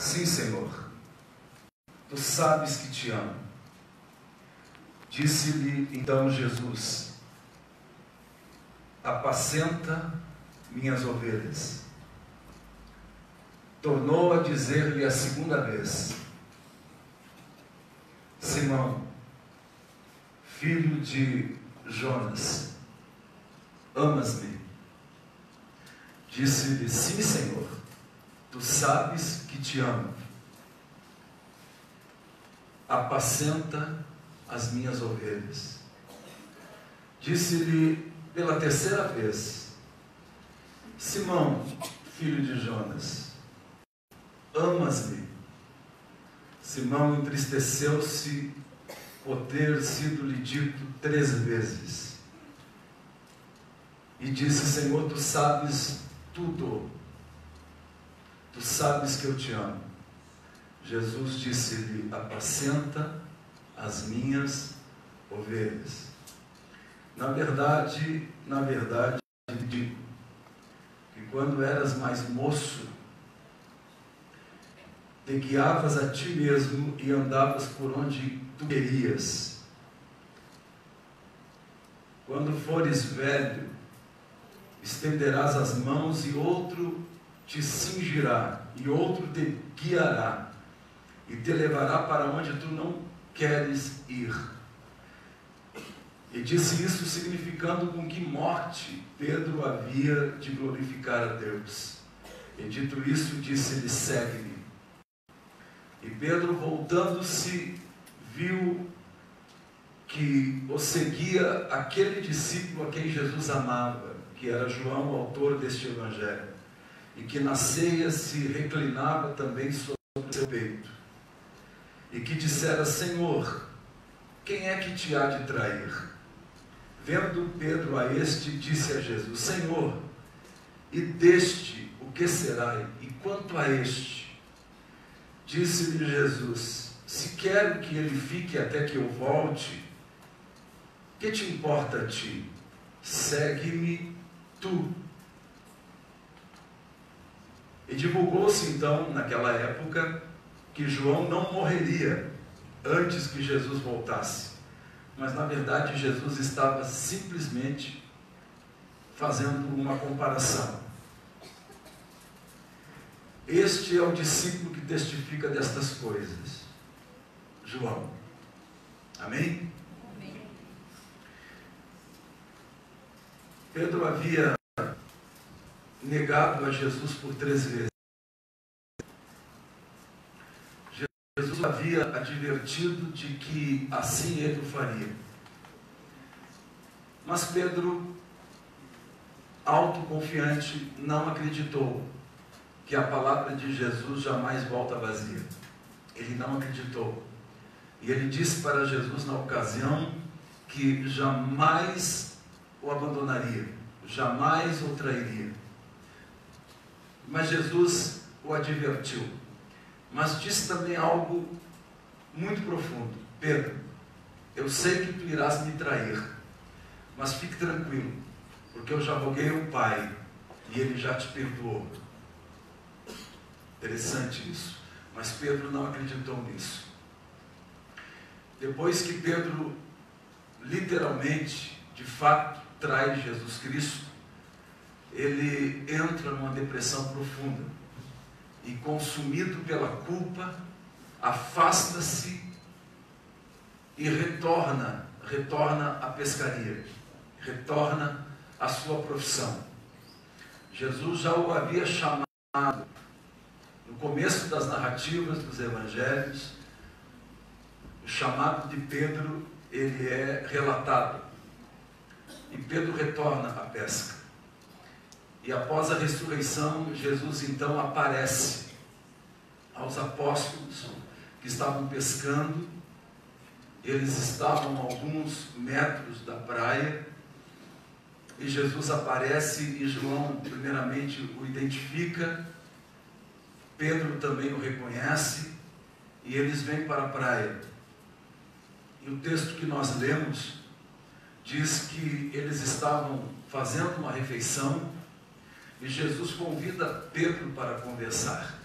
Sim, Senhor, tu sabes que te amo. Disse-lhe então Jesus: apacenta minhas ovelhas. Tornou a dizer-lhe a segunda vez: Simão, filho de Jonas, amas-me? Disse-lhe: sim, Senhor, tu sabes que te amo. Apacenta as minhas ovelhas. Disse-lhe pela terceira vez: Simão, filho de Jonas, amas-me? Simão entristeceu-se por ter sido-lhe dito 3 vezes. E disse: Senhor, tu sabes tudo. Tu sabes que eu te amo. Jesus disse-lhe: apacenta as minhas ovelhas. Na verdade, digo que quando eras mais moço, te guiavas a ti mesmo e andavas por onde tu querias. Quando fores velho, estenderás as mãos e outro te cingirá, e outro te guiará, e te levará para onde tu não queres ir. E disse isso significando com que morte Pedro havia de glorificar a Deus. E dito isso, disse-lhe: segue-me. E Pedro, voltando-se, viu que o seguia aquele discípulo a quem Jesus amava, que era João, o autor deste evangelho, e que na ceia se reclinava também sobre o seu peito, e que dissera: Senhor, quem é que te há de trair? Vendo Pedro a este, disse a Jesus: Senhor, e deste o que será? E quanto a este? Disse-lhe Jesus: se quero que ele fique até que eu volte, que te importa a ti? Segue-me tu. E divulgou-se então, naquela época, que João não morreria antes que Jesus voltasse. Mas, na verdade, Jesus estava simplesmente fazendo uma comparação. Este é o discípulo que testifica destas coisas, João. Amém? Amém. Pedro havia negado a Jesus por 3 vezes. Jesus havia advertido de que assim ele o faria. Mas Pedro, autoconfiante, não acreditou que a palavra de Jesus jamais volta vazia. Ele não acreditou. E ele disse para Jesus na ocasião que jamais o abandonaria, jamais o trairia. Mas Jesus o advertiu. Mas disse também algo muito profundo: Pedro, eu sei que tu irás me trair, mas fique tranquilo, porque eu já roguei ao Pai e Ele já te perdoou. Interessante isso. Mas Pedro não acreditou nisso. Depois que Pedro literalmente, de fato, trai Jesus Cristo, ele entra numa depressão profunda e, consumido pela culpa, afasta-se e retorna à pescaria, retorna à sua profissão. Jesus já o havia chamado no começo das narrativas dos evangelhos. O chamado de Pedro, ele é relatado, e Pedro retorna à pesca. E após a ressurreição, Jesus então aparece aos apóstolos que estavam pescando. Eles estavam a alguns metros da praia, e Jesus aparece, e João primeiramente o identifica, Pedro também o reconhece, e eles vêm para a praia. E o texto que nós lemos diz que eles estavam fazendo uma refeição, e Jesus convida Pedro para conversar.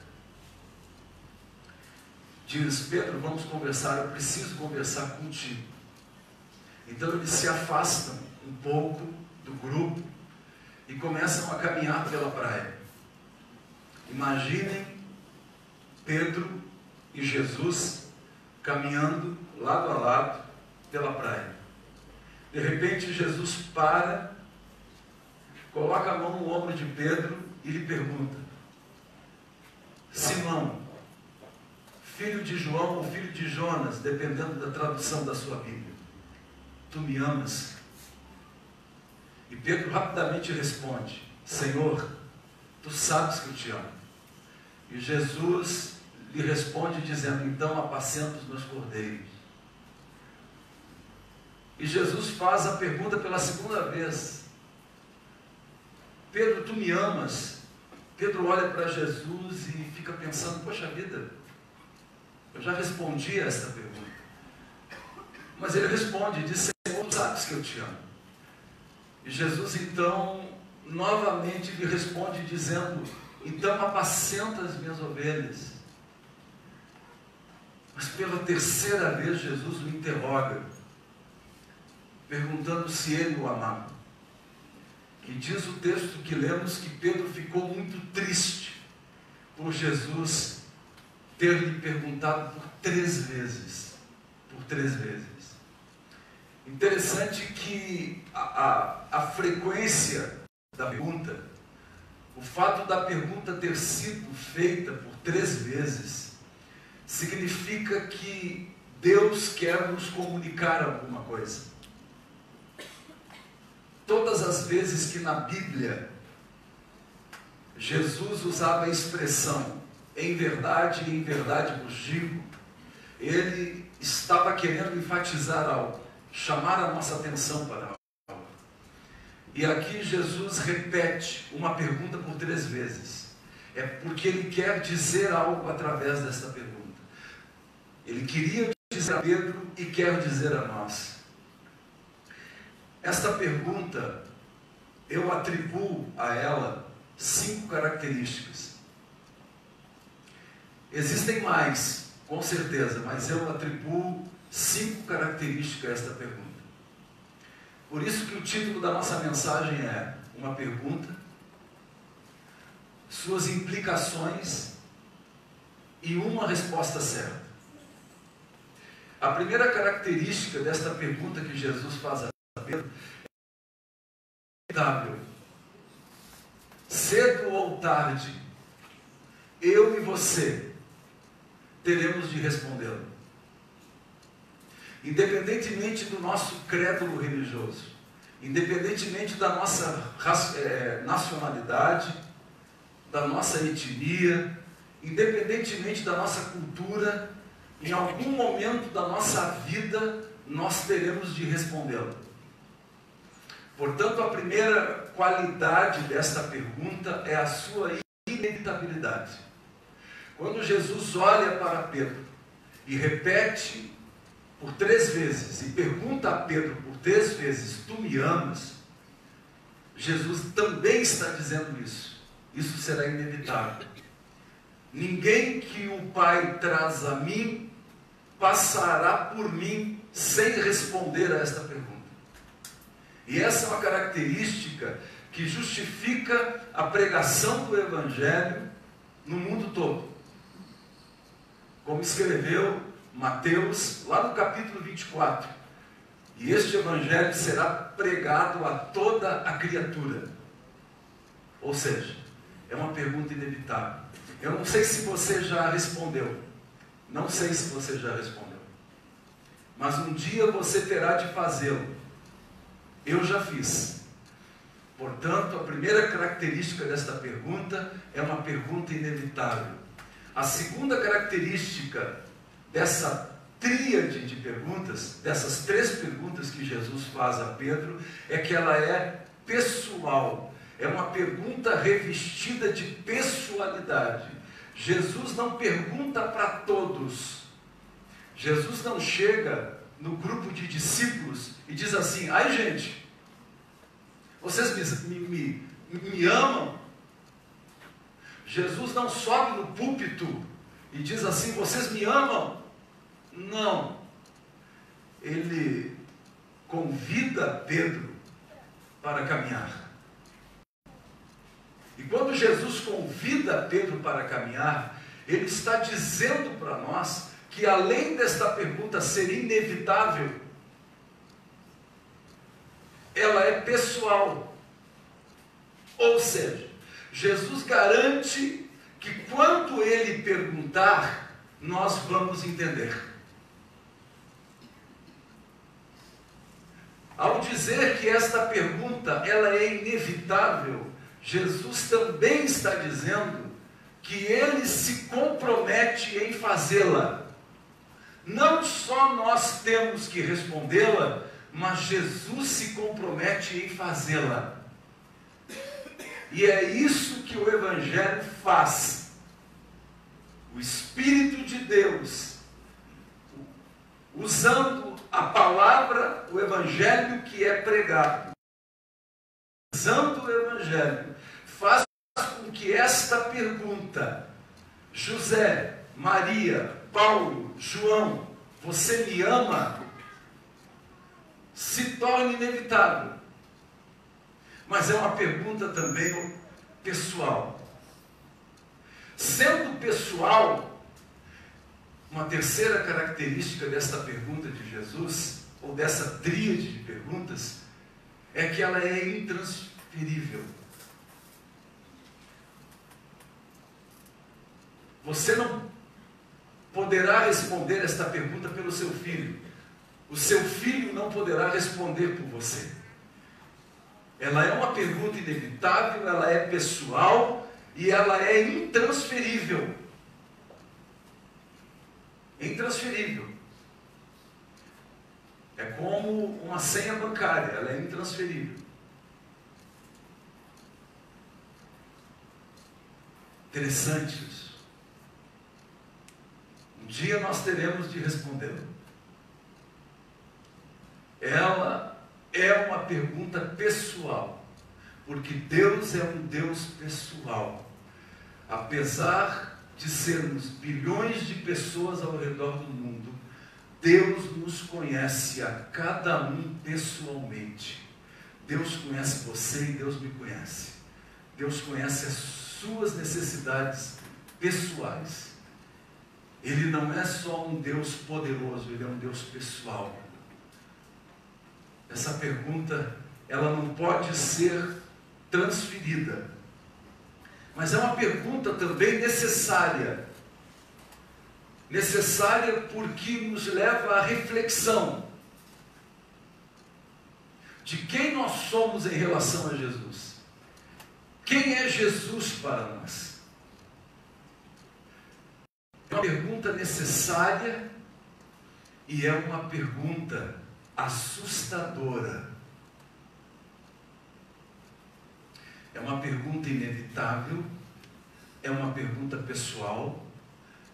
diz: Pedro, vamos conversar, eu preciso conversar contigo. Então eles se afastam um pouco do grupo e começam a caminhar pela praia. Imaginem Pedro e Jesus caminhando lado a lado pela praia. De repente Jesus para, coloca a mão no ombro de Pedro e lhe pergunta: Simão, filho de João ou filho de Jonas, dependendo da tradução da sua Bíblia, tu me amas? E Pedro rapidamente responde: Senhor, tu sabes que eu te amo. E Jesus lhe responde dizendo: então apacenta os meus cordeiros. E Jesus faz a pergunta pela segunda vez: Pedro, tu me amas? Pedro olha para Jesus e fica pensando: poxa vida, eu já respondi a essa pergunta. Mas ele responde, diz: Senhor, tu sabes que eu te amo. E Jesus então novamente lhe responde dizendo: então apacenta as minhas ovelhas. Mas pela terceira vez Jesus o interroga, perguntando se ele o amava. E diz o texto que lemos que Pedro ficou muito triste por Jesus ter lhe perguntado por 3 vezes. Por 3 vezes. Interessante que a frequência da pergunta, o fato da pergunta ter sido feita por 3 vezes, significa que Deus quer nos comunicar alguma coisa. Todas as vezes que na Bíblia Jesus usava a expressão em verdade vos digo, ele estava querendo enfatizar algo, chamar a nossa atenção para algo. E aqui Jesus repete uma pergunta por 3 vezes. É porque ele quer dizer algo através desta pergunta. Ele queria dizer a Pedro e quer dizer a nós. Esta pergunta, eu atribuo a ela 5 características. Existem mais, com certeza, mas eu atribuo 5 características a esta pergunta. Por isso que o título da nossa mensagem é uma pergunta, suas implicações e uma resposta certa. A primeira característica desta pergunta que Jesus faz a Pedro é inevitável. Cedo ou tarde, eu e você teremos de respondê-la. Independentemente do nosso crédulo religioso, independentemente da nossa nacionalidade, da nossa etnia, independentemente da nossa cultura, em algum momento da nossa vida, nós teremos de respondê-la. Portanto, a primeira qualidade desta pergunta é a sua inevitabilidade. Quando Jesus olha para Pedro e repete por 3 vezes, e pergunta a Pedro por 3 vezes, tu me amas? Jesus também está dizendo isso. Isso será inevitável. Ninguém que o Pai traz a mim passará por mim sem responder a esta pergunta. E essa é uma característica que justifica a pregação do Evangelho no mundo todo. Como escreveu Mateus, lá no capítulo 24. E este Evangelho será pregado a toda a criatura. Ou seja, é uma pergunta inevitável. Eu não sei se você já respondeu. Não sei se você já respondeu. Mas um dia você terá de fazê-lo. Eu já fiz. Portanto, a primeira característica desta pergunta é uma pergunta inevitável. A segunda característica dessa tríade de perguntas, dessas 3 perguntas que Jesus faz a Pedro, é que ela é pessoal. É uma pergunta revestida de pessoalidade. Jesus não pergunta para todos. Jesus não chega no grupo de discípulos e diz assim: ai gente, vocês me amam? Jesus não sobe no púlpito e diz assim: vocês me amam? Não. Ele convida Pedro para caminhar. E quando Jesus convida Pedro para caminhar, ele está dizendo para nós que, além desta pergunta ser inevitável, ela é pessoal. Ou seja, Jesus garante que quando ele perguntar, nós vamos entender. Ao dizer que esta pergunta ela é inevitável, Jesus também está dizendo que ele se compromete em fazê-la. Não só nós temos que respondê-la, mas Jesus se compromete em fazê-la. E é isso que o Evangelho faz. O Espírito de Deus, usando a palavra, o Evangelho que é pregado, usando o Evangelho, faz com que esta pergunta: José, Maria, Paulo, João, você me ama? Se torne inevitável. Mas é uma pergunta também pessoal. Sendo pessoal, uma terceira característica desta pergunta de Jesus, ou dessa tríade de perguntas, é que ela é intransferível. Você não poderá responder esta pergunta pelo seu filho. O seu filho não poderá responder por você. Ela é uma pergunta inevitável, ela é pessoal e ela é intransferível. Intransferível. É como uma senha bancária, ela é intransferível. Interessante isso. Um dia nós teremos de respondê-la. Ela é uma pergunta pessoal, porque Deus é um Deus pessoal. Apesar de sermos bilhões de pessoas ao redor do mundo, Deus nos conhece a cada um pessoalmente. Deus conhece você e Deus me conhece. Deus conhece as suas necessidades pessoais. Ele não é só um Deus poderoso, Ele é um Deus pessoal. Essa pergunta, ela não pode ser transferida, mas é uma pergunta também necessária. Necessária porque nos leva à reflexão de quem nós somos em relação a Jesus. Quem é Jesus para nós? É uma pergunta necessária e é uma pergunta assustadora. É uma pergunta inevitável, é uma pergunta pessoal,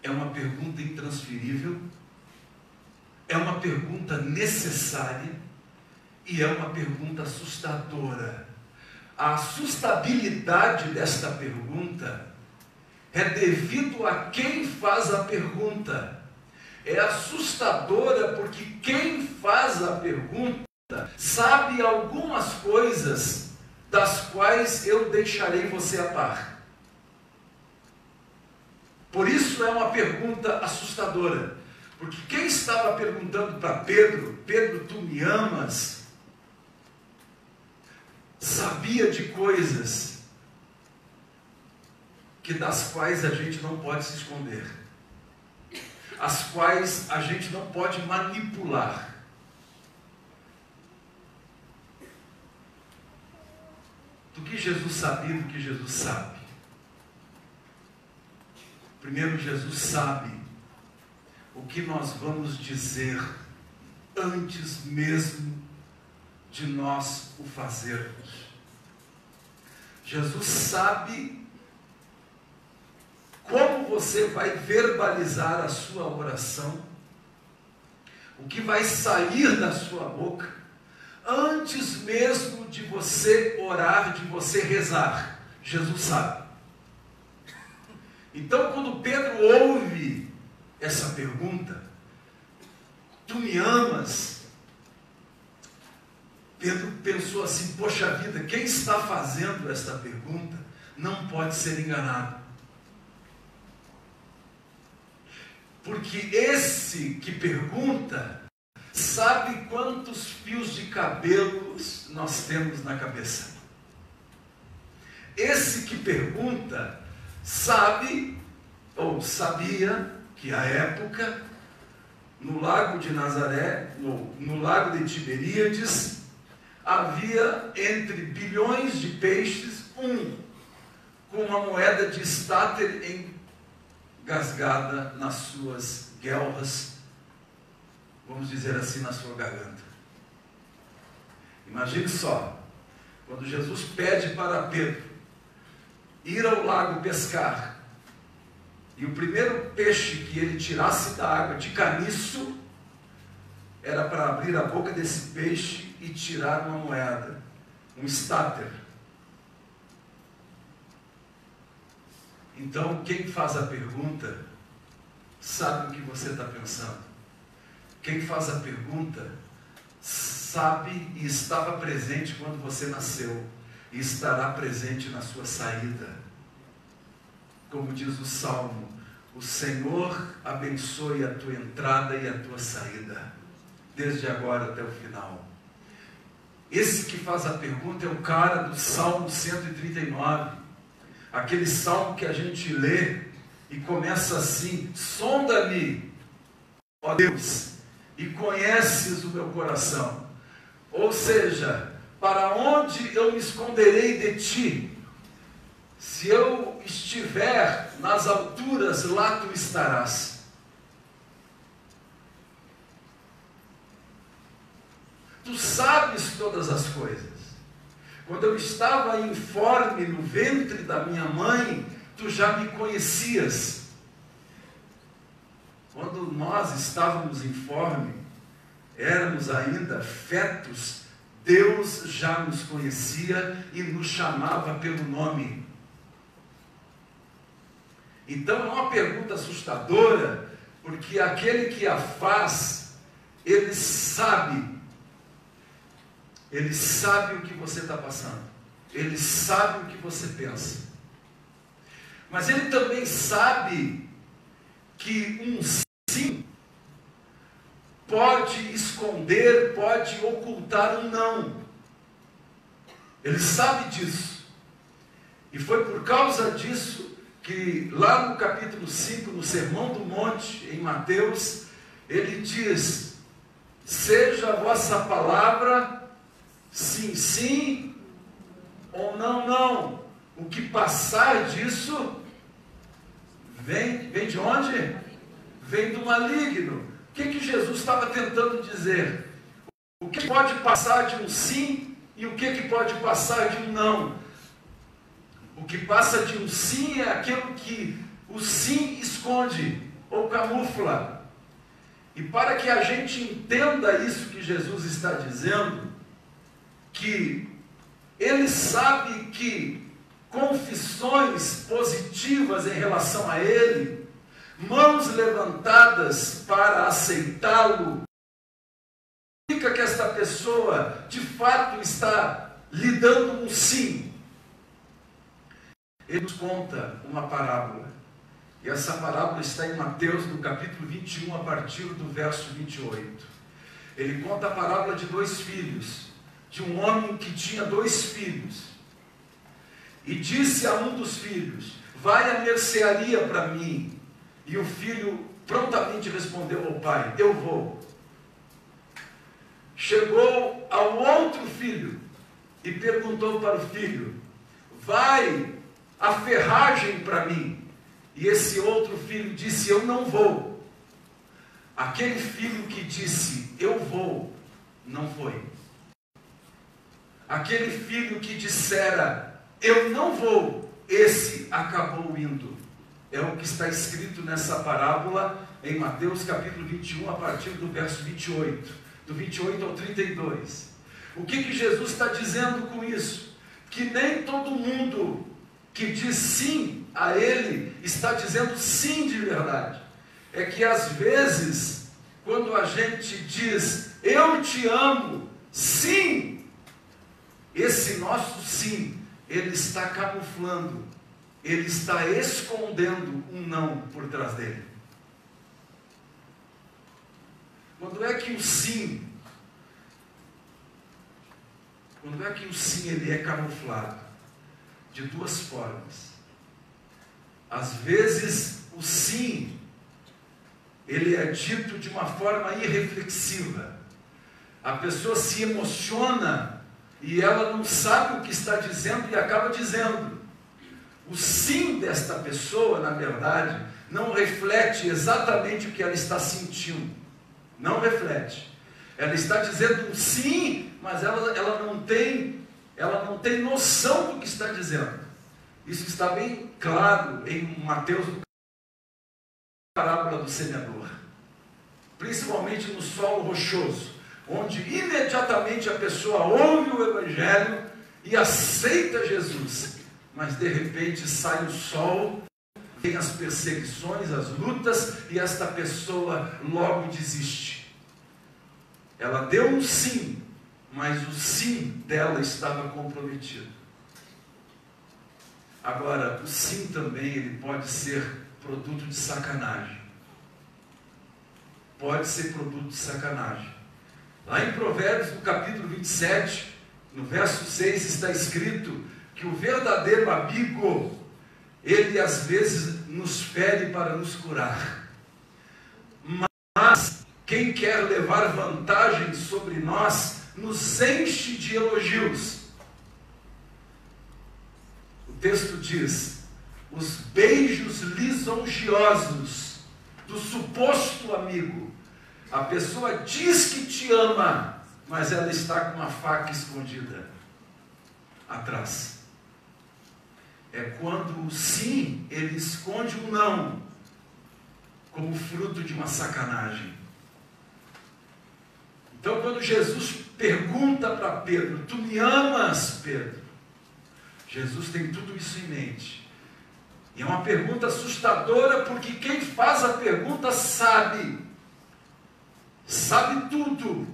é uma pergunta intransferível, é uma pergunta necessária e é uma pergunta assustadora. A assustabilidade desta pergunta é devido a quem faz a pergunta. É assustadora porque quem faz a pergunta sabe algumas coisas das quais eu deixarei você a par. Por isso é uma pergunta assustadora. Porque quem estava perguntando para Pedro: Pedro, tu me amas? Sabia de coisas das quais a gente não pode se esconder, as quais a gente não pode manipular. Do que Jesus sabia, do que Jesus sabe. Primeiro, Jesus sabe o que nós vamos dizer antes mesmo de nós o fazermos. Jesus sabe como você vai verbalizar a sua oração, o que vai sair da sua boca, antes mesmo de você orar, de você rezar. Jesus sabe. Então, quando Pedro ouve essa pergunta, tu me amas? Pedro pensou assim, poxa vida, quem está fazendo esta pergunta não pode ser enganado. Porque esse que pergunta sabe quantos fios de cabelos nós temos na cabeça. Esse que pergunta sabe, ou sabia, que à época, no lago de Nazaré, no lago de Tiberíades, havia entre bilhões de peixes, com uma moeda de estáter engasgada nas suas guelras, vamos dizer assim, na sua garganta. Imagine só, quando Jesus pede para Pedro ir ao lago pescar, e o primeiro peixe que ele tirasse da água de caniço, era para abrir a boca desse peixe e tirar uma moeda, um estáter. Então, quem faz a pergunta sabe o que você está pensando. Quem faz a pergunta sabe e estava presente quando você nasceu e estará presente na sua saída. Como diz o Salmo, o Senhor abençoe a tua entrada e a tua saída, desde agora até o final. Esse que faz a pergunta é o cara do Salmo 139, aquele salmo que a gente lê e começa assim: sonda-me, ó Deus, e conheces o meu coração. Ou seja, para onde eu me esconderei de ti? Se eu estiver nas alturas, lá tu estarás. Tu sabes todas as coisas. Quando eu estava informe no ventre da minha mãe, tu já me conhecias. Quando nós estávamos informe, éramos ainda fetos, Deus já nos conhecia e nos chamava pelo nome. Então é uma pergunta assustadora, porque aquele que a faz, ele sabe o que você está passando, ele sabe o que você pensa, mas ele também sabe que um sim pode esconder, pode ocultar um não. Ele sabe disso, e foi por causa disso que lá no capítulo 5, no Sermão do Monte, em Mateus, ele diz: seja a vossa palavra sim, sim, ou não, não. O que passar disso, vem de onde? Vem do maligno. O que Jesus estava tentando dizer? O que pode passar de um sim e o que pode passar de um não? O que passa de um sim é aquilo que o sim esconde ou camufla. E para que a gente entenda isso que Jesus está dizendo, que ele sabe que confissões positivas em relação a ele, mãos levantadas para aceitá-lo, significa que esta pessoa de fato está lhe dando um sim. Ele nos conta uma parábola, e essa parábola está em Mateus, no capítulo 21, a partir do verso 28. Ele conta a parábola de dois filhos, de um homem que tinha dois filhos, e disse a um dos filhos: vai à mercearia para mim. E o filho prontamente respondeu ao pai: eu vou. Chegou ao outro filho e perguntou para o filho: vai à ferragem para mim. E esse outro filho disse: eu não vou. Aquele filho que disse: eu vou, não foi. Aquele filho que dissera: eu não vou, esse acabou indo. É o que está escrito nessa parábola em Mateus capítulo 21, a partir do verso 28, do 28 ao 32. O que Jesus está dizendo com isso? Que nem todo mundo que diz sim a Ele, está dizendo sim de verdade. É que às vezes, quando a gente diz, eu te amo, sim, esse nosso sim, ele está camuflando, ele está escondendo um não por trás dele. Quando é que o sim ele é camuflado? De duas formas. Às vezes o sim ele é dito de uma forma irreflexiva. A pessoa se emociona e ela não sabe o que está dizendo e acaba dizendo. O sim desta pessoa, na verdade, não reflete exatamente o que ela está sentindo. Não reflete. Ela está dizendo um sim, mas ela não tem noção do que está dizendo. Isso está bem claro em Mateus, parábola do semeador. Principalmente no solo rochoso, onde imediatamente a pessoa ouve o Evangelho e aceita Jesus. Mas de repente sai o sol, vem as perseguições, as lutas, e esta pessoa logo desiste. Ela deu um sim, mas o sim dela estava comprometido. Agora, o sim também ele pode ser produto de sacanagem. Pode ser produto de sacanagem. Lá em Provérbios, no capítulo 27, no verso 6, está escrito que o verdadeiro amigo, ele às vezes nos fere para nos curar. Mas quem quer levar vantagem sobre nós, nos enche de elogios. O texto diz, os beijos lisonjeosos do suposto amigo. A pessoa diz que te ama, mas ela está com uma faca escondida atrás. É quando o sim, ele esconde um não, como fruto de uma sacanagem. Então, quando Jesus pergunta para Pedro, tu me amas, Pedro? Jesus tem tudo isso em mente. E é uma pergunta assustadora, porque quem faz a pergunta sabe tudo,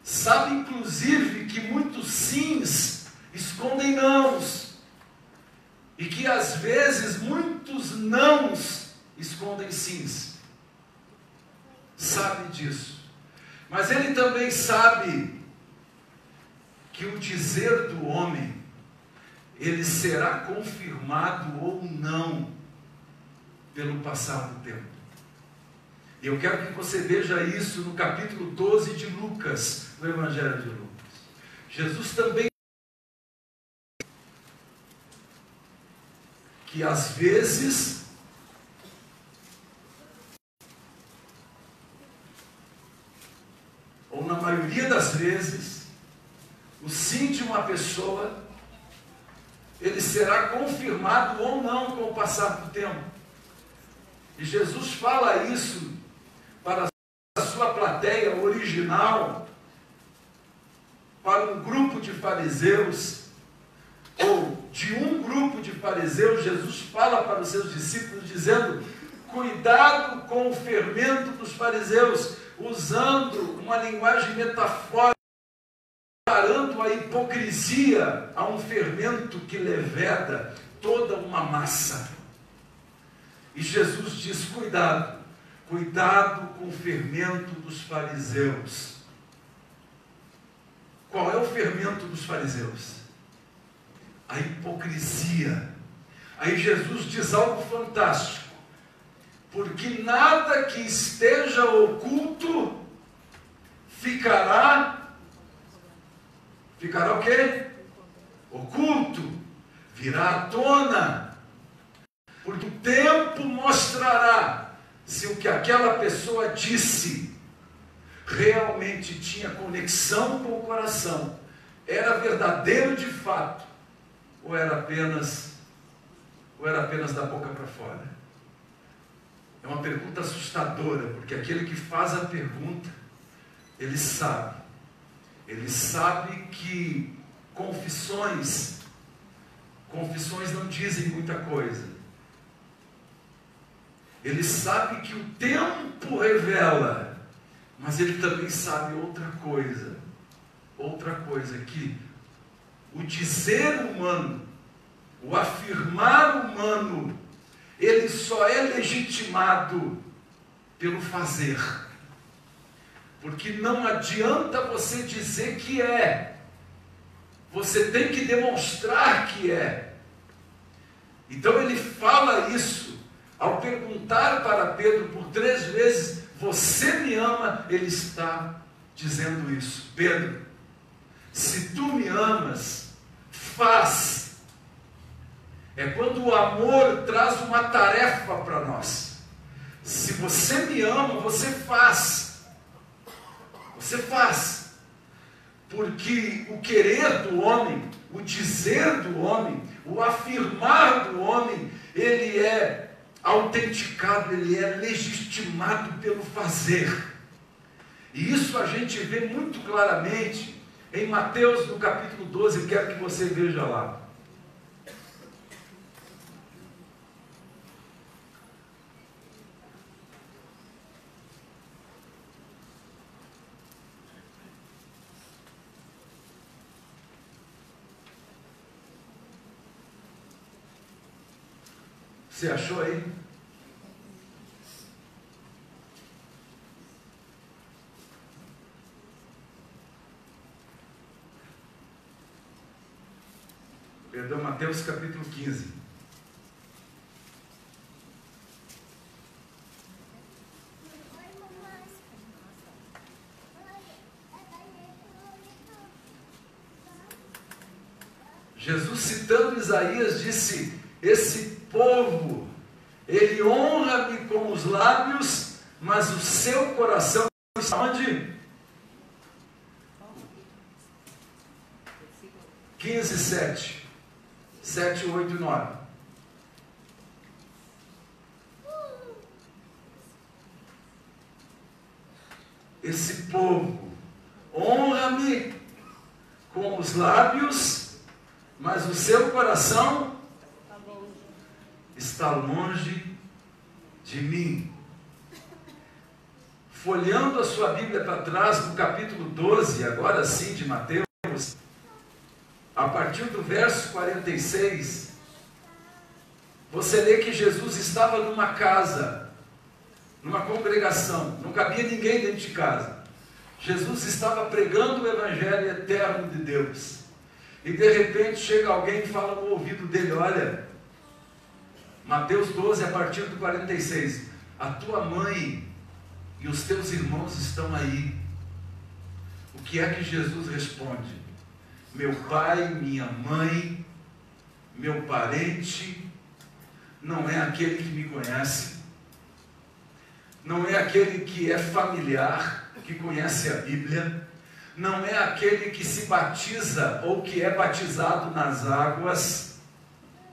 sabe inclusive que muitos sims escondem nãos, e que às vezes muitos nãos escondem sims, sabe disso, mas ele também sabe que o dizer do homem, ele será confirmado ou não, pelo passar do tempo. E eu quero que você veja isso no capítulo 12 de Lucas, no Evangelho de Lucas. Jesus também, que às vezes, ou na maioria das vezes, o sim de uma pessoa, ele será confirmado ou não com o passar do tempo. E Jesus fala isso para a sua plateia original, para um grupo de fariseus, ou de um grupo de fariseus. Jesus fala para os seus discípulos, dizendo, cuidado com o fermento dos fariseus, usando uma linguagem metafórica, comparando a hipocrisia a um fermento que leveda toda uma massa. E Jesus diz, cuidado com o fermento dos fariseus. Qual é o fermento dos fariseus? A hipocrisia. Aí Jesus diz algo fantástico, porque nada que esteja oculto ficará o quê? Oculto, virá à tona, porque o tempo mostrará se o que aquela pessoa disse realmente tinha conexão com o coração, era verdadeiro de fato, ou era apenas da boca para fora. É uma pergunta assustadora, porque aquele que faz a pergunta, ele sabe que confissões Confissões não dizem muita coisa. Ele sabe que o tempo revela, mas ele também sabe outra coisa. Outra coisa, que o dizer humano, o afirmar humano, ele só é legitimado pelo fazer. Porque não adianta você dizer que é. Você tem que demonstrar que é. Então ele fala isso. Ao perguntar para Pedro por 3 vezes, você me ama? Ele está dizendo isso. Pedro, se tu me amas, faz. É quando o amor traz uma tarefa para nós. Se você me ama, você faz. Você faz. Porque o querer do homem, o dizer do homem, o afirmar do homem, ele é autenticado, ele é legitimado pelo fazer. E isso a gente vê muito claramente em Mateus, no capítulo 12, quero que você veja lá. Você achou aí? Perdão, Mateus capítulo 15. Jesus, citando Isaías, disse: esse povo, ele honra-me com os lábios, mas o seu coração está onde? 15, 7. 7, 8 e 9. Esse povo honra-me com os lábios, mas o seu coração está longe de mim. Folheando a sua Bíblia para trás, no capítulo 12, agora sim, de Mateus, a partir do verso 46, você lê que Jesus estava numa casa, numa congregação, não cabia ninguém dentro de casa. Jesus estava pregando o Evangelho eterno de Deus. E de repente chega alguém e fala no ouvido dele: olha, Mateus 12, a partir do 46, a tua mãe e os teus irmãos estão aí. O que é que Jesus responde? Meu pai, minha mãe, meu parente, não é aquele que me conhece, não é aquele que é familiar, que conhece a Bíblia, não é aquele que se batiza ou que é batizado nas águas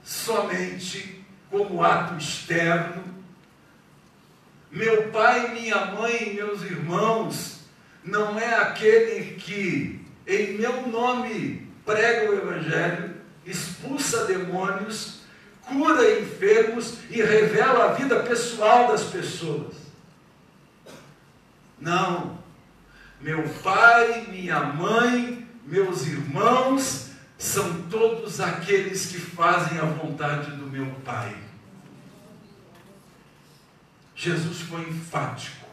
somente como ato externo. Meu pai, minha mãe e meus irmãos não é aquele que em meu nome prega o Evangelho, expulsa demônios, cura enfermos e revela a vida pessoal das pessoas. Não. Meu pai, minha mãe, meus irmãos são todos aqueles que fazem a vontade do meu Pai. Jesus foi enfático.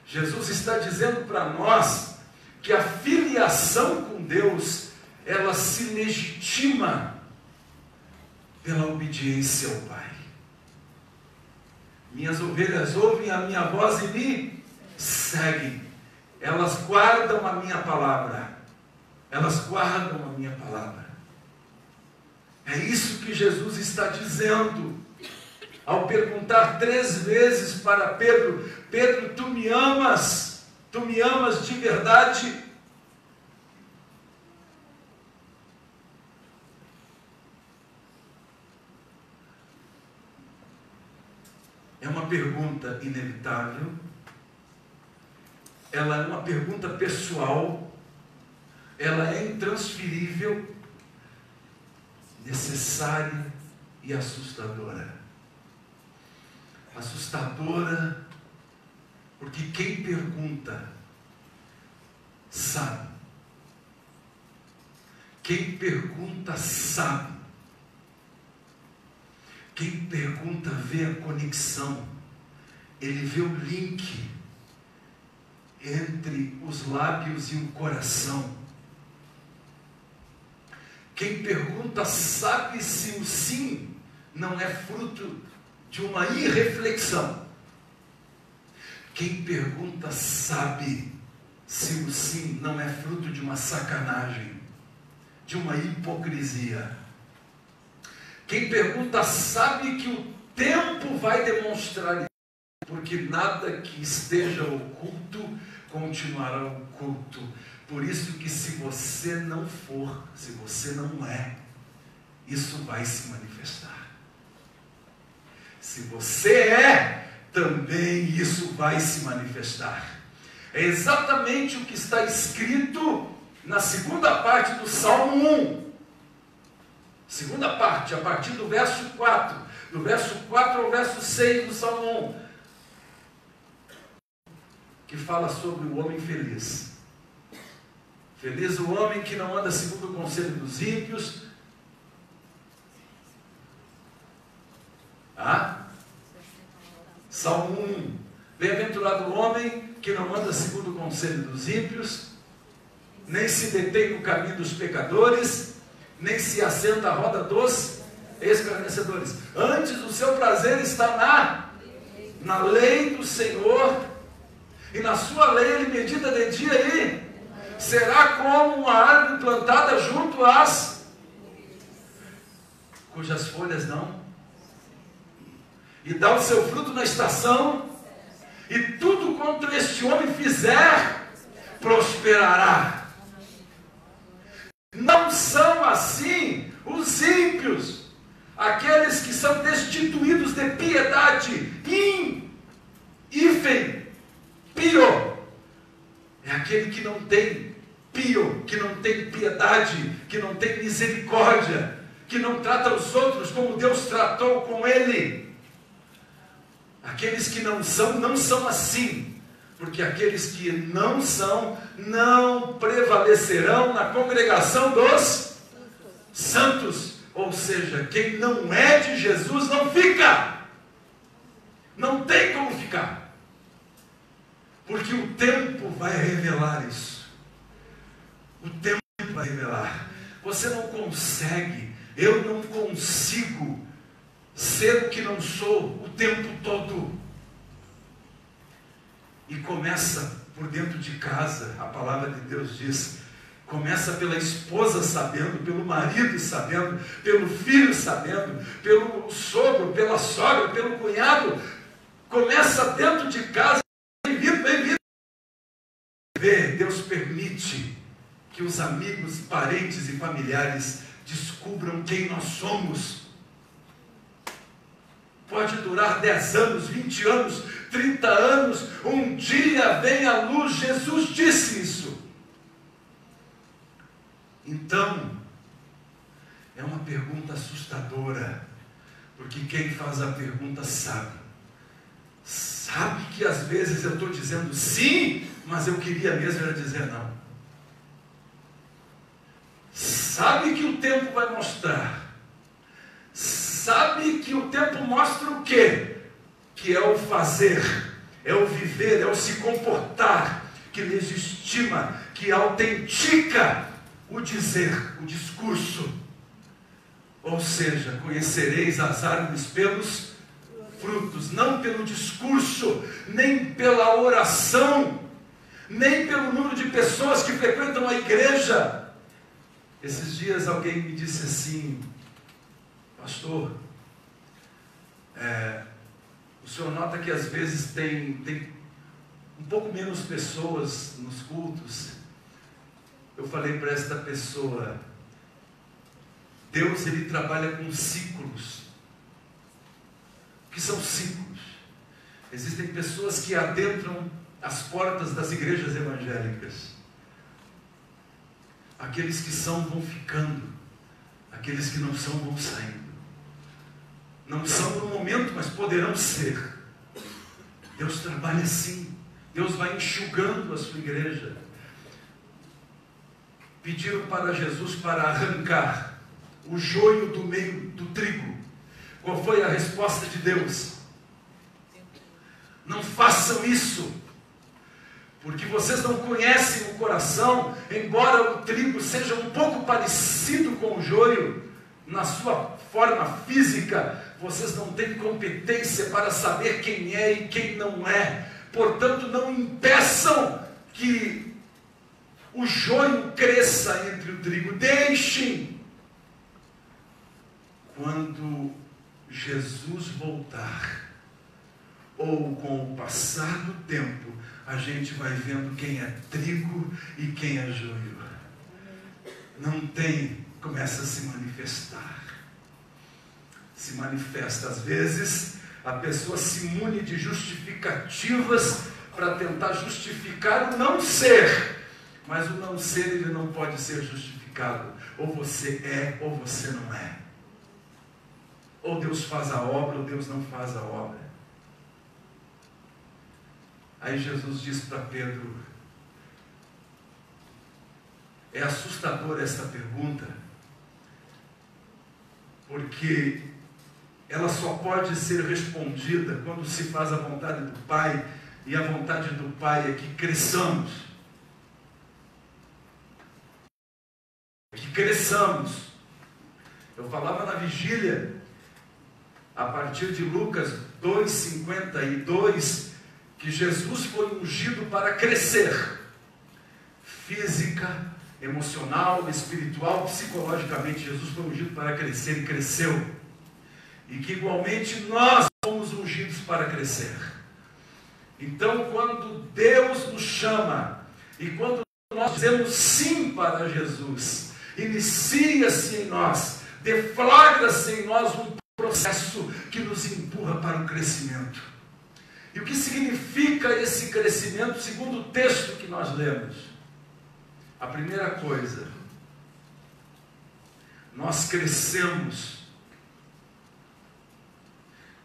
Jesus está dizendo para nós que a filiação com Deus, ela se legitima pela obediência ao Pai. Minhas ovelhas ouvem a minha voz e me seguem. Elas guardam a minha palavra. Elas guardam a minha palavra. É isso que Jesus está dizendo ao perguntar 3 vezes para Pedro: Pedro, tu me amas? Tu me amas de verdade? É uma pergunta inevitável. Ela é uma pergunta pessoal. Ela é intransferível. necessária e assustadora. Assustadora, porque quem pergunta sabe. Quem pergunta sabe. Quem pergunta vê a conexão. Ele vê o link entre os lábios e o coração. Quem pergunta sabe se o sim não é fruto de uma irreflexão. Quem pergunta sabe se o sim não é fruto de uma sacanagem, de uma hipocrisia. Quem pergunta sabe que o tempo vai demonstrar isso, porque nada que esteja oculto continuará oculto. Por isso que se você não for, se você não é, isso vai se manifestar. Se você é, também isso vai se manifestar. É exatamente o que está escrito na segunda parte do Salmo 1. Segunda parte, a partir do verso 4. Do verso 4 ao verso 6 do Salmo 1. Que fala sobre o homem feliz. Feliz o homem que não anda segundo o conselho dos ímpios. Salmo 1. Bem-aventurado o homem que não anda segundo o conselho dos ímpios, nem se detém no caminho dos pecadores, nem se assenta à roda dos escarnecedores. Antes o seu prazer está na lei do Senhor, e na sua lei ele medita de dia e será como uma árvore plantada junto às cujas folhas não, e dá o seu fruto na estação, e tudo quanto este homem fizer prosperará. Não são assim os ímpios, aqueles que são destituídos de piedade. Pio é aquele que não tem que não tem piedade, que não tem misericórdia, que não trata os outros como Deus tratou com ele. Aqueles que não são assim, porque aqueles que não são, não prevalecerão na congregação dos santos. Ou seja, quem não é de Jesus não fica, não tem como ficar, porque o tempo vai revelar isso. O tempo vai revelar. Você não consegue, eu não consigo ser o que não sou o tempo todo. E começa por dentro de casa. A palavra de Deus diz, começa pela esposa sabendo, pelo marido sabendo, pelo filho sabendo, pelo sogro, pela sogra, pelo cunhado. Começa dentro de casa. Bem-vindo. Deus permite que os amigos, parentes e familiares descubram quem nós somos. Pode durar 10 anos, 20 anos, 30 anos, um dia vem à luz. Jesus disse isso. Então, é uma pergunta assustadora, porque quem faz a pergunta sabe que às vezes eu estou dizendo sim, mas eu queria mesmo era dizer não. Sabe que o tempo vai mostrar. Sabe que o tempo mostra o quê? Que é o fazer, é o viver, é o se comportar, que legitima, que autentica o dizer, o discurso. Ou seja, conhecereis as árvores pelos frutos, não pelo discurso, nem pela oração, nem pelo número de pessoas que frequentam a igreja. Esses dias alguém me disse assim: pastor, o senhor nota que às vezes tem um pouco menos pessoas nos cultos. Eu falei para esta pessoa: Deus, ele trabalha com ciclos. O que são ciclos? Existem pessoas que adentram as portas das igrejas evangélicas. Aqueles que são vão ficando. Aqueles que não são vão saindo. Não são no momento, mas poderão ser. Deus trabalha assim. Deus vai enxugando a sua igreja. Pediram para Jesus para arrancar o joio do meio do trigo. Qual foi a resposta de Deus? Não façam isso, porque vocês não conhecem o coração, embora o trigo seja um pouco parecido com o joio, na sua forma física, vocês não têm competência para saber quem é e quem não é. Portanto, não impeçam que o joio cresça entre o trigo. Deixem. Quando Jesus voltar, ou com o passar do tempo, a gente vai vendo quem é trigo e quem é joio. Não tem, começa a se manifestar. Se manifesta. Às vezes, a pessoa se mune de justificativas para tentar justificar o não ser. Mas o não ser, ele não pode ser justificado. Ou você é, ou você não é. Ou Deus faz a obra, ou Deus não faz a obra. Aí Jesus diz para Pedro, é assustadora essa pergunta, porque ela só pode ser respondida quando se faz a vontade do Pai, e a vontade do Pai é que cresçamos. Que cresçamos. Eu falava na vigília, a partir de Lucas 2:52, que Jesus foi ungido para crescer, física, emocional, espiritual, psicologicamente. Jesus foi ungido para crescer e cresceu. E que igualmente nós somos ungidos para crescer. Então, quando Deus nos chama, e quando nós dizemos sim para Jesus, inicia-se em nós, deflagra-se em nós um processo que nos empurra para o crescimento. E o que significa esse crescimento, segundo o texto que nós lemos? A primeira coisa, nós crescemos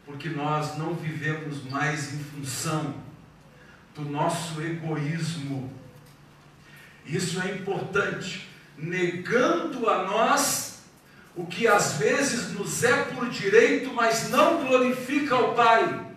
porque nós não vivemos mais em função do nosso egoísmo. Isso é importante, negando a nós o que às vezes nos é por direito, mas não glorifica ao Pai.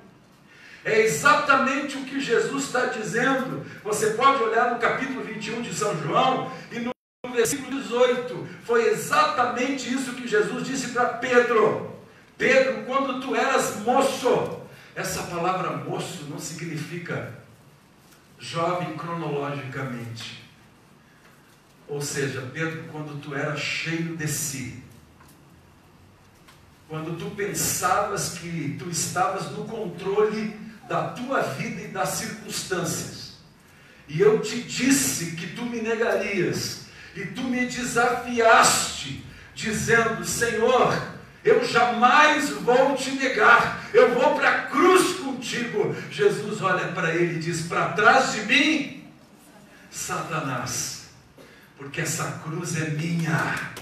É exatamente o que Jesus está dizendo. Você pode olhar no capítulo 21 de São João, e no versículo 18, foi exatamente isso que Jesus disse para Pedro. Pedro, quando tu eras moço, essa palavra moço não significa jovem cronologicamente. Ou seja, Pedro, quando tu eras cheio de si, quando tu pensavas que tu estavas no controle da tua vida e das circunstâncias, e eu te disse que tu me negarias, e tu me desafiaste, dizendo, Senhor, eu jamais vou te negar, eu vou para a cruz contigo. Jesus olha para ele e diz, para trás de mim, Satanás, porque essa cruz é minha.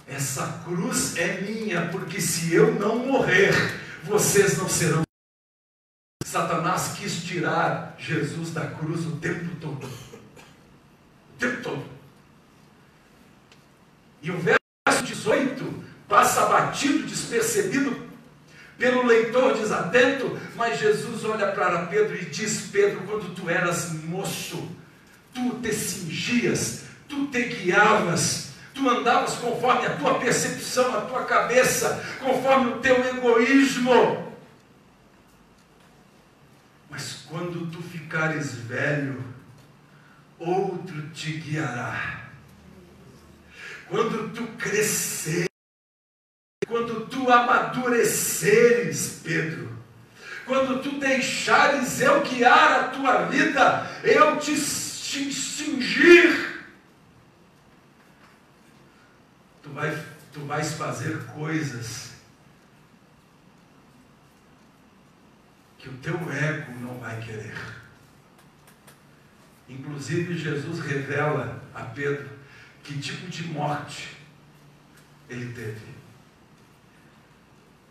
Essa cruz é minha, porque se eu não morrer, vocês não serão. Satanás quis tirar Jesus da cruz o tempo todo. O tempo todo. E o verso 18 passa batido, despercebido pelo leitor desatento, mas Jesus olha para Pedro e diz, Pedro, quando tu eras moço, tu te cingias, tu te guiavas, tu andavas conforme a tua percepção, a tua cabeça, conforme o teu egoísmo. Mas quando tu ficares velho, outro te guiará. Quando tu cresceres, quando tu amadureceres, Pedro, quando tu deixares eu guiar a tua vida, eu te cingir, tu vais fazer coisas que o teu ego não vai querer. Inclusive Jesus revela a Pedro que tipo de morte ele teve.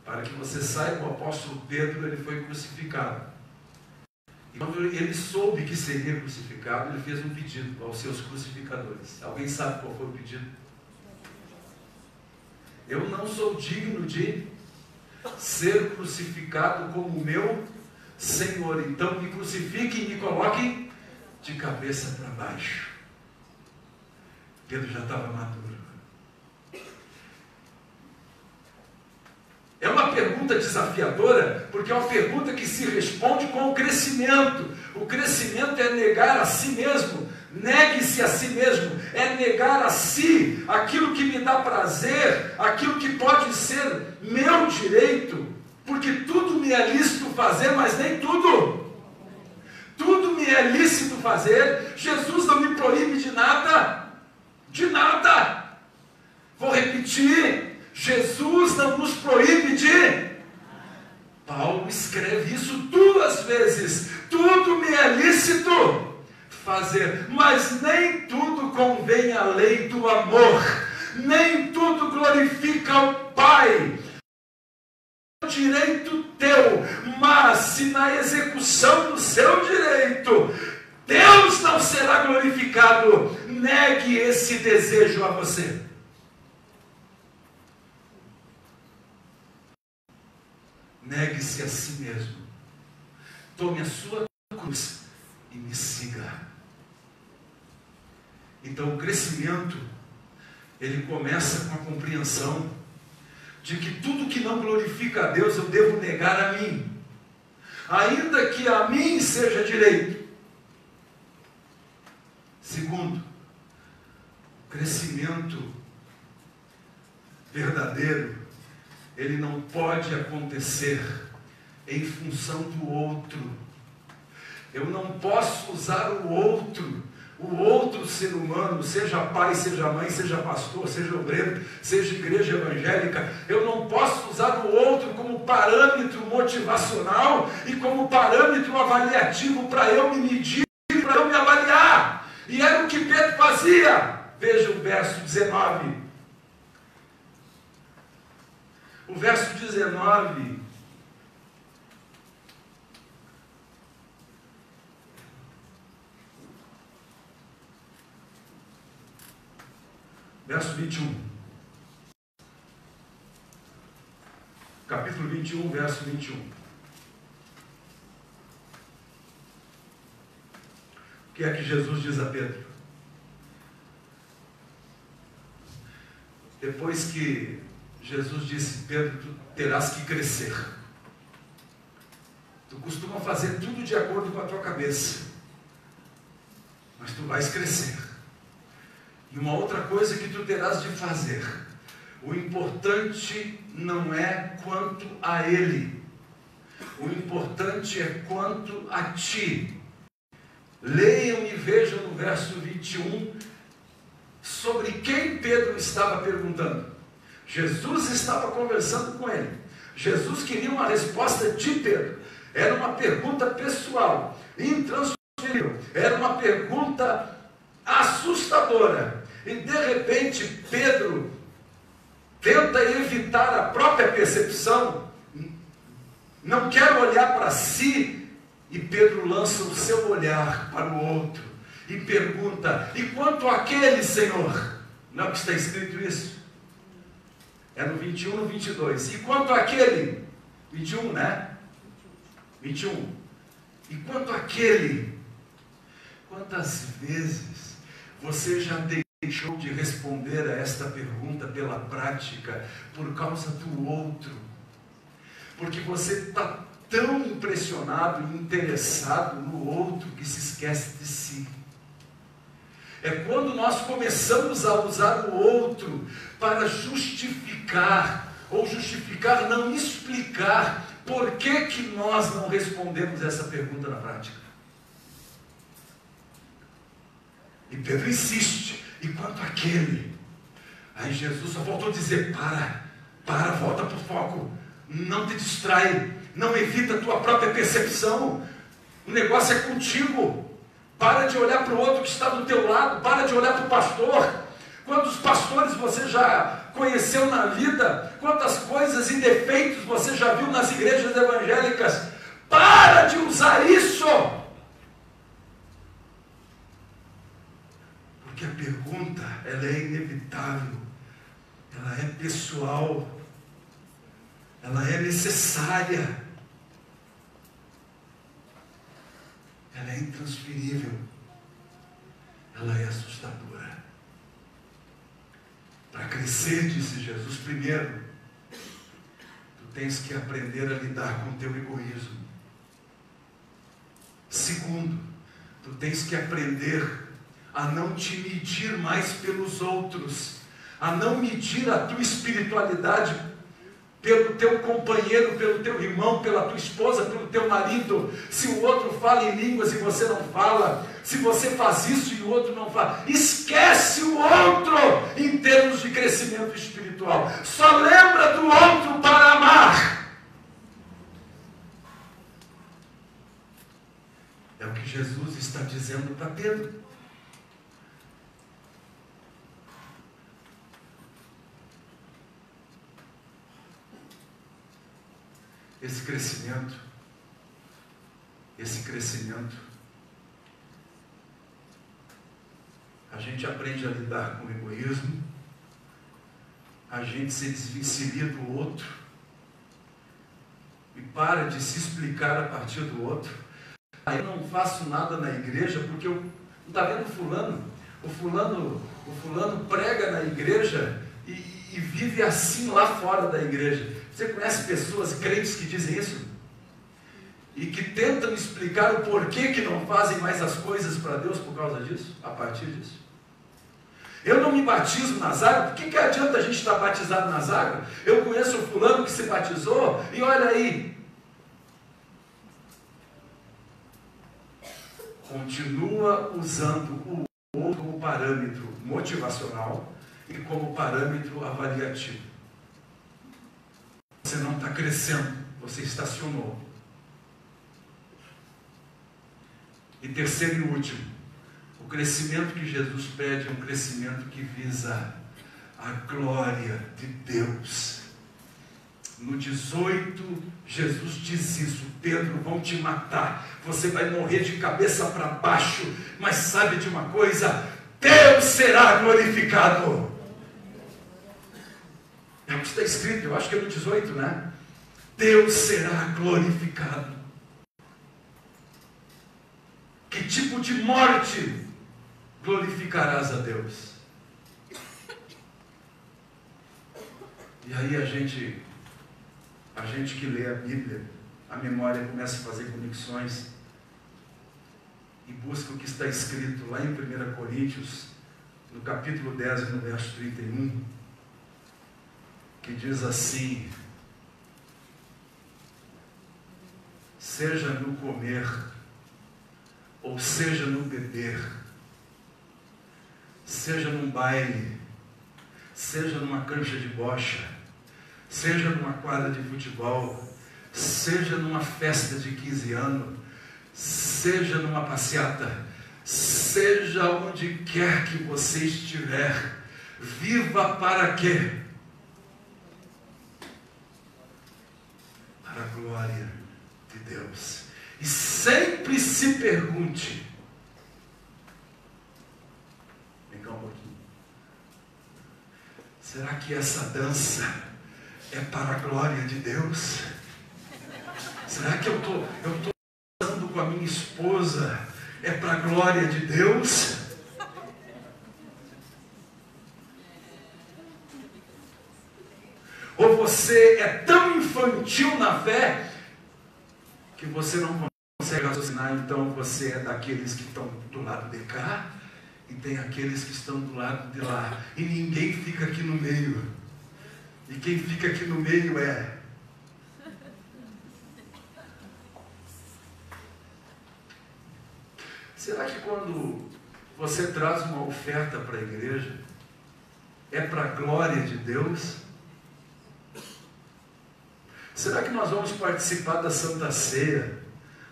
Para que você saiba, o apóstolo Pedro, ele foi crucificado. E quando ele soube que seria crucificado, ele fez um pedido aos seus crucificadores. Alguém sabe qual foi o pedido? Eu não sou digno de ser crucificado como meu Senhor. Então me crucifiquem e me coloquem de cabeça para baixo. Pedro já estava maduro. É uma pergunta desafiadora, porque é uma pergunta que se responde com o crescimento. O crescimento é negar a si mesmo. Negue-se a si mesmo. É negar a si aquilo que me dá prazer, aquilo que pode ser meu direito. Porque tudo me é lícito fazer, mas nem tudo. Tudo me é lícito fazer. Jesus não me proíbe de nada. De nada. Vou repetir. Jesus não nos proíbe de... Paulo escreve isso 2 vezes. Tudo me é lícito fazer, mas nem tudo convém à lei do amor. Nem tudo glorifica o Pai. É direito teu, mas se na execução do seu direito Deus não será glorificado, negue esse desejo a você. Negue-se a si mesmo. Tome a sua cruz e me siga. Então o crescimento, ele começa com a compreensão de que tudo que não glorifica a Deus eu devo negar a mim, ainda que a mim seja direito. Segundo, o crescimento verdadeiro, ele não pode acontecer em função do outro. Eu não posso usar o outro ser humano, seja pai, seja mãe, seja pastor, seja obreiro, seja igreja evangélica. Eu não posso usar o outro como parâmetro motivacional e como parâmetro avaliativo para eu me medir, para eu me avaliar. E era o que Pedro fazia. Veja o verso 19. O verso 19, verso 21, capítulo 21, verso 21. O que é que Jesus diz a Pedro? Depois que Jesus disse: Pedro, tu terás que crescer. Tu costuma fazer tudo de acordo com a tua cabeça, mas tu vais crescer. E uma outra coisa que tu terás de fazer: o importante não é quanto a ele, o importante é quanto a ti. Leiam e vejam no verso 21 sobre quem Pedro estava perguntando. Jesus estava conversando com ele. Jesus queria uma resposta de Pedro. Era uma pergunta pessoal, intransferível. Era uma pergunta assustadora. E de repente Pedro tenta evitar a própria percepção. Não quer olhar para si. E Pedro lança o seu olhar para o outro e pergunta: e quanto àquele, Senhor? Não é que está escrito isso? É no 21, no 22. E quanto àquele? 21, né? 21. E quanto àquele? Quantas vezes você já deixou de responder a esta pergunta pela prática, por causa do outro? Porque você está tão impressionado e interessado no outro que se esquece de si. É quando nós começamos a usar o outro para justificar, ou justificar, não explicar, por que nós não respondemos essa pergunta na prática. E Pedro insiste: e quanto àquele? Aí Jesus só voltou a dizer: para, volta para o foco, não te distrai, não evita a tua própria percepção, o negócio é contigo. Para de olhar para o outro que está do teu lado, para de olhar para o pastor, Quantos pastores você já conheceu na vida? Quantas coisas e defeitos você já viu nas igrejas evangélicas? Para de usar isso! Porque a pergunta, ela é inevitável, ela é pessoal, ela é necessária, ela é intransferível, ela é assustadora. Para crescer, disse Jesus, primeiro, tu tens que aprender a lidar com o teu egoísmo. Segundo, tu tens que aprender a não te medir mais pelos outros, a não medir a tua espiritualidade pelo teu companheiro, pelo teu irmão, pela tua esposa, pelo teu marido. Se o outro fala em línguas e você não fala, se você faz isso e o outro não faz, esquece o outro em termos de crescimento espiritual. Só lembra do outro para amar. É o que Jesus está dizendo para Pedro. Esse crescimento, a gente aprende a lidar com o egoísmo, a gente se desvencilha do outro e para de se explicar a partir do outro. Eu não faço nada na igreja porque eu não está vendo o fulano prega na igreja e vive assim lá fora da igreja. Você conhece pessoas crentes que dizem isso? E que tentam explicar o porquê que não fazem mais as coisas para Deus por causa disso, a partir disso. Eu não me batizo nas águas, por que adianta a gente estar batizado nas águas? Eu conheço o fulano que se batizou e olha aí. Continua usando o outro como parâmetro motivacional e como parâmetro avaliativo. Você não está crescendo, você estacionou. E terceiro e último, o crescimento que Jesus pede é um crescimento que visa a glória de Deus. No 18, Jesus diz isso: Pedro, vão te matar, você vai morrer de cabeça para baixo, mas sabe de uma coisa? Deus será glorificado. É o que está escrito, eu acho que é no 18, né? Deus será glorificado. Que tipo de morte glorificarás a Deus? E aí a gente que lê a Bíblia, a memória começa a fazer conexões e busca o que está escrito lá em 1 Coríntios, no capítulo 10 e no verso 31, que diz assim: seja no comer, ou seja no beber, seja num baile, seja numa cancha de bocha, seja numa quadra de futebol, seja numa festa de 15 anos, seja numa passeata, seja onde quer que você estiver, viva para quê? Para a glória de Deus. E sempre se pergunte, vem cá um pouquinho, será que essa dança é para a glória de Deus? Será que eu estou dançando com a minha esposa é para a glória de Deus? Ou você é tão infantil na fé que você não consegue raciocinar? Então você é daqueles que estão do lado de cá e tem aqueles que estão do lado de lá, e ninguém fica aqui no meio. E quem fica aqui no meio é... Será que quando você traz uma oferta para a igreja, é para a glória de Deus? Será que nós vamos participar da Santa Ceia?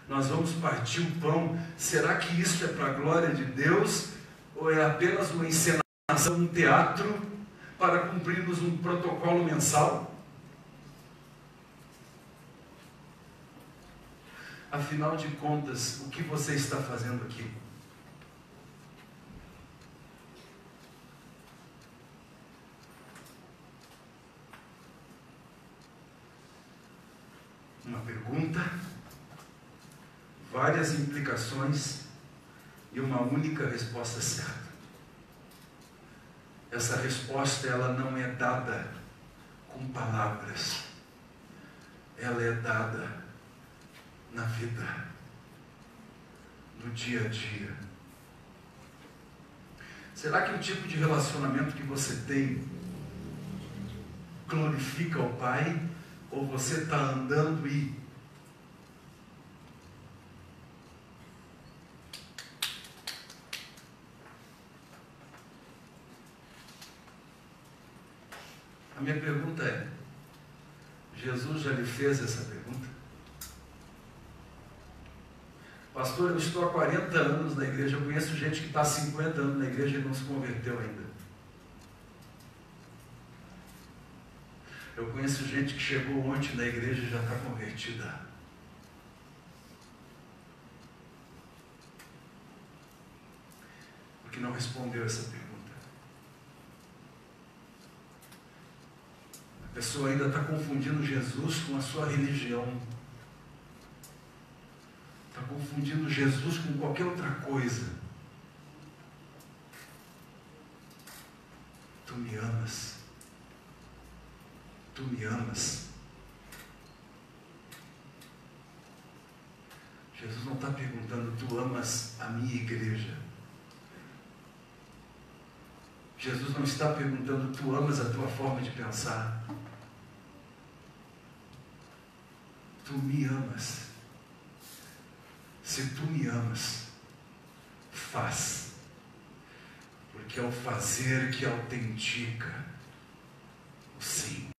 Nós vamos partir o pão? Será que isso é para a glória de Deus? Ou é apenas uma encenação nação um teatro para cumprirmos um protocolo mensal? Afinal de contas, o que você está fazendo aqui? Uma pergunta, várias implicações e uma única resposta certa. Essa resposta, ela não é dada com palavras, ela é dada na vida, no dia a dia. Será que o tipo de relacionamento que você tem glorifica o Pai? Ou você está andando e a minha pergunta é: Jesus já lhe fez essa pergunta? Pastor, eu estou há 40 anos na igreja, eu conheço gente que está há 50 anos na igreja e não se converteu ainda. Eu conheço gente que chegou ontem na igreja e já está convertida. Porque não respondeu essa pergunta. A pessoa ainda está confundindo Jesus com a sua religião. Está confundindo Jesus com qualquer outra coisa. Tu me amas. Tu me amas. Jesus não está perguntando: tu amas a minha igreja. Jesus não está perguntando: tu amas a tua forma de pensar. Tu me amas. Se tu me amas, faz. Porque é o fazer que autentica o sim.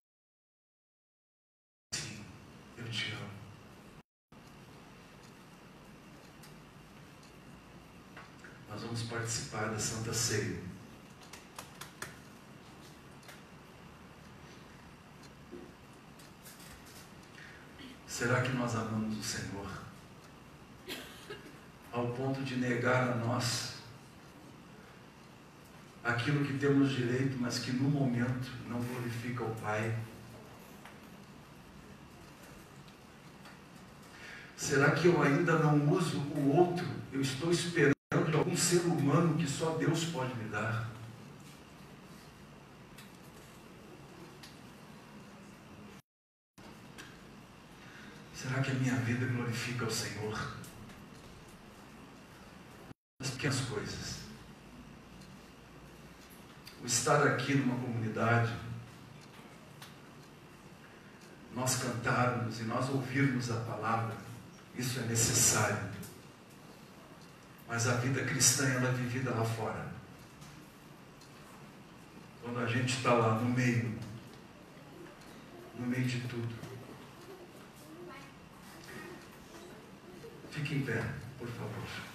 Eu te amo. Nós vamos participar da Santa Ceia. Será que nós amamos o Senhor ao ponto de negar a nós aquilo que temos direito, mas que no momento não glorifica o Pai? Será que eu ainda não uso o outro? Eu estou esperando de algum ser humano que só Deus pode me dar? Será que a minha vida glorifica o Senhor? As pequenas coisas. O estar aqui numa comunidade, nós cantarmos e nós ouvirmos a palavra, isso é necessário. Mas a vida cristã, ela é vivida lá fora. Quando a gente está lá no meio de tudo. Fique em pé, por favor.